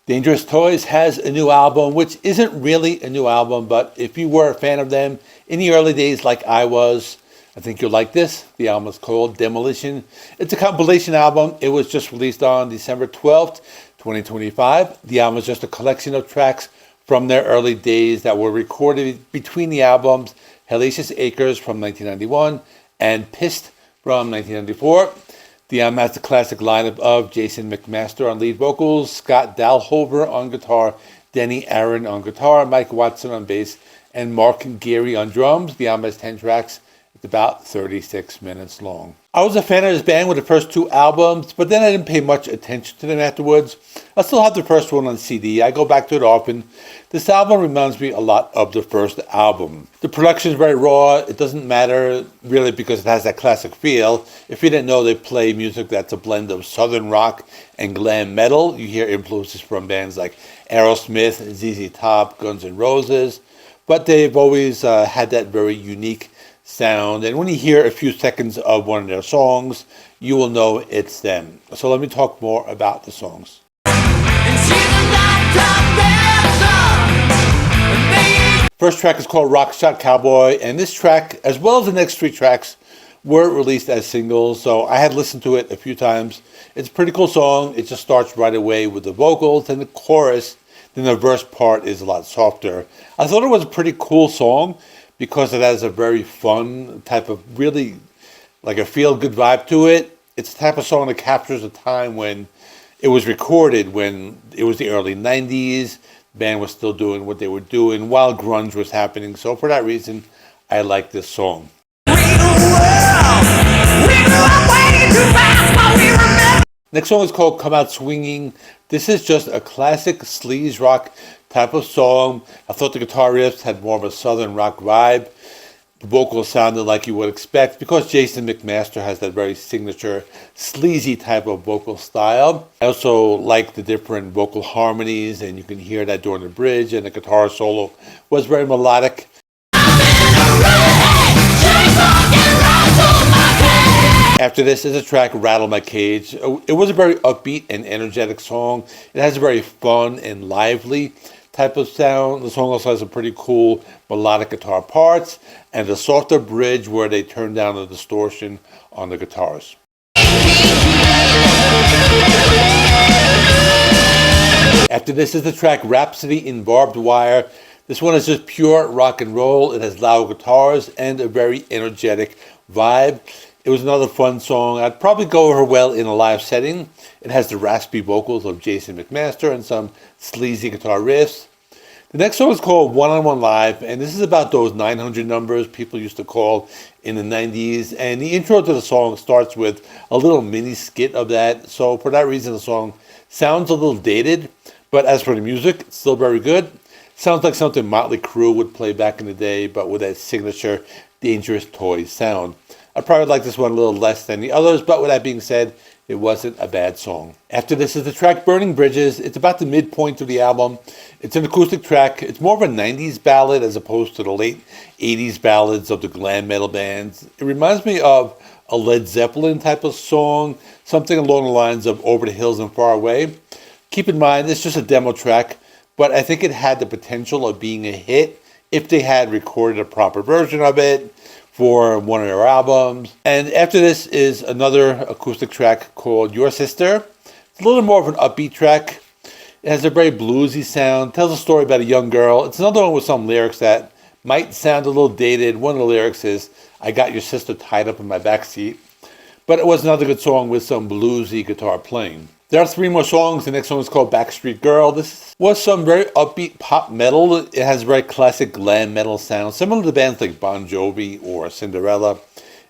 Dangerous Toys has a new album, which isn't really a new album, but if you were a fan of them in the early days like I was, I think you'll like this. The album is called Demolition. It's a compilation album. It was just released on December 12th, 2025. The album is just a collection of tracks from their early days that were recorded between the albums Hellacious Acres from 1991 and Pissed from 1994. The album has the classic lineup of Jason McMaster on lead vocals, Scott Dalhover on guitar, Denny Aaron on guitar, Mike Watson on bass, and Mark Geary on drums. The album has 10 tracks. It's about 36 minutes long. I was a fan of this band with the first two albums, but then I didn't pay much attention to them afterwards. I still have the first one on CD. I go back to it often. This album reminds me a lot of the first album. The production is very raw. It doesn't matter really because it has that classic feel. If you didn't know, they play music that's a blend of southern rock and glam metal. You hear influences from bands like Aerosmith, ZZ Top, Guns N' Roses, but they've always had that very unique sound, and when you hear a few seconds of one of their songs, you will know it's them. So let me talk more about the songs. First track is called Rock Shot Cowboy, and this track, as well as the next three tracks, were released as singles, so I had listened to it a few times. It's a pretty cool song. It just starts right away with the vocals and the chorus, then the verse part is a lot softer. I thought it was a pretty cool song, because it has a very fun type of really like a feel-good vibe to it. It's the type of song that captures a time when it was recorded, when it was the early 90s. The band was still doing what they were doing while grunge was happening. So for that reason, I like this song. Next song is called Come Out Swinging. This is just a classic sleaze rock type of song. I thought the guitar riffs had more of a southern rock vibe. The vocals sounded like you would expect because Jason McMaster has that very signature sleazy type of vocal style. I also like the different vocal harmonies, and you can hear that during the bridge, and the guitar solo was very melodic. After this is a track, Rattle My Cage. It was a very upbeat and energetic song. It has a very fun and lively type of sound. The song also has some pretty cool melodic guitar parts and a softer bridge where they turn down the distortion on the guitars. After this is the track Rhapsody in Barbed Wire. This one is just pure rock and roll. It has loud guitars and a very energetic vibe. It was another fun song. I'd probably go over well in a live setting. It has the raspy vocals of Jason McMaster and some sleazy guitar riffs. The next song is called One on One Live, and this is about those 900 numbers people used to call in the 90s. And the intro to the song starts with a little mini skit of that. So for that reason, the song sounds a little dated, but as for the music, it's still very good. Sounds like something Mötley Crüe would play back in the day, but with that signature Dangerous Toys sound. I probably like this one a little less than the others, but with that being said, it wasn't a bad song. After this is the track Burning Bridges. It's about the midpoint of the album. It's an acoustic track. It's more of a 90s ballad as opposed to the late 80s ballads of the glam metal bands. It reminds me of a Led Zeppelin type of song, something along the lines of Over the Hills and Far Away. Keep in mind, it's just a demo track, but I think it had the potential of being a hit if they had recorded a proper version of it for one of their albums. And after this is another acoustic track called Your Sister. It's a little more of an upbeat track. It has a very bluesy sound, tells a story about a young girl. It's another one with some lyrics that might sound a little dated. One of the lyrics is, I got your sister tied up in my backseat. But it was another good song with some bluesy guitar playing. There are three more songs. The next one is called Backstreet Girl. This was some very upbeat pop metal. It has a very classic glam metal sound, similar to bands like Bon Jovi or Cinderella.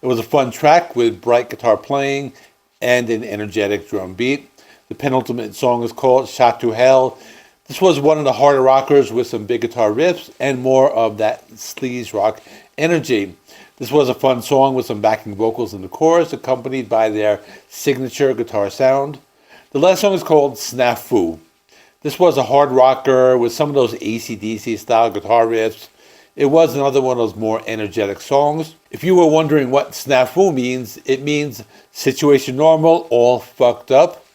It was a fun track with bright guitar playing and an energetic drum beat. The penultimate song is called Shot to Hell. This was one of the harder rockers with some big guitar riffs and more of that sleaze rock energy. This was a fun song with some backing vocals in the chorus, accompanied by their signature guitar sound. The last song is called Snafu. This was a hard rocker with some of those AC/DC style guitar riffs. It was another one of those more energetic songs. If you were wondering what Snafu means, it means situation normal, all fucked up.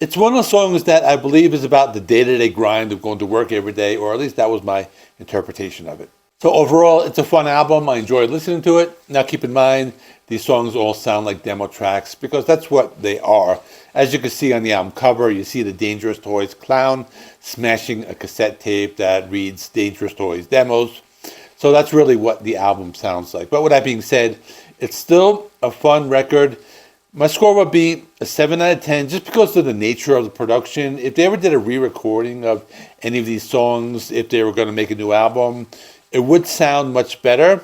It's one of the songs that I believe is about the day-to-day grind of going to work every day, or at least that was my interpretation of it. So overall, it's a fun album. I enjoyed listening to it. Now keep in mind, these songs all sound like demo tracks because that's what they are. As you can see on the album cover, you see the Dangerous Toys clown smashing a cassette tape that reads Dangerous Toys Demos. So that's really what the album sounds like. But with that being said, it's still a fun record. My score would be a 7 out of 10 just because of the nature of the production. If they ever did a re-recording of any of these songs, if they were going to make a new album, it would sound much better.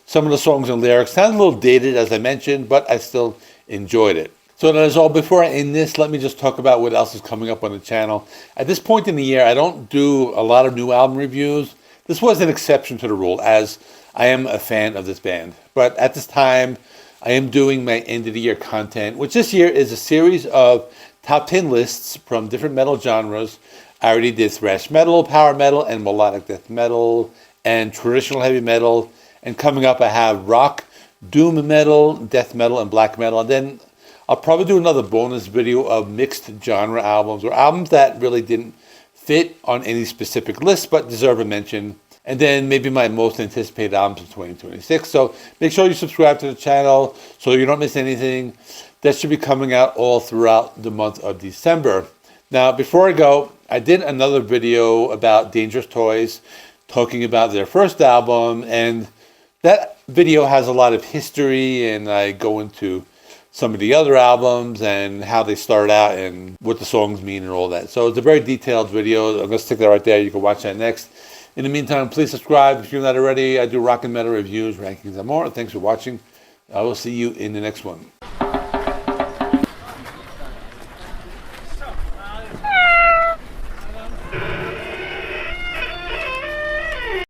Some of the songs and lyrics sound a little dated, as I mentioned, but I still enjoyed it. So that is all. Before I end this, let me just talk about what else is coming up on the channel. At this point in the year, I don't do a lot of new album reviews. This was an exception to the rule, as I am a fan of this band. But at this time, I am doing my end of the year content, which this year is a series of top 10 lists from different metal genres. I already did thrash metal, power metal, and melodic death metal, and traditional heavy metal. And coming up, I have rock, doom metal, death metal, and black metal. And then I'll probably do another bonus video of mixed genre albums, or albums that really didn't fit on any specific list but deserve a mention. And then maybe my most anticipated albums of 2026. So make sure you subscribe to the channel so you don't miss anything. That should be coming out all throughout the month of December. Now, before I go, I did another video about Dangerous Toys, talking about their first album, and that video has a lot of history, and I go into some of the other albums and how they started out and what the songs mean and all that. So it's a very detailed video. I'm going to stick that right there. You can watch that next. In the meantime, please subscribe if you're not already. I do rock and metal reviews, rankings, and more. Thanks for watching. I will see you in the next one.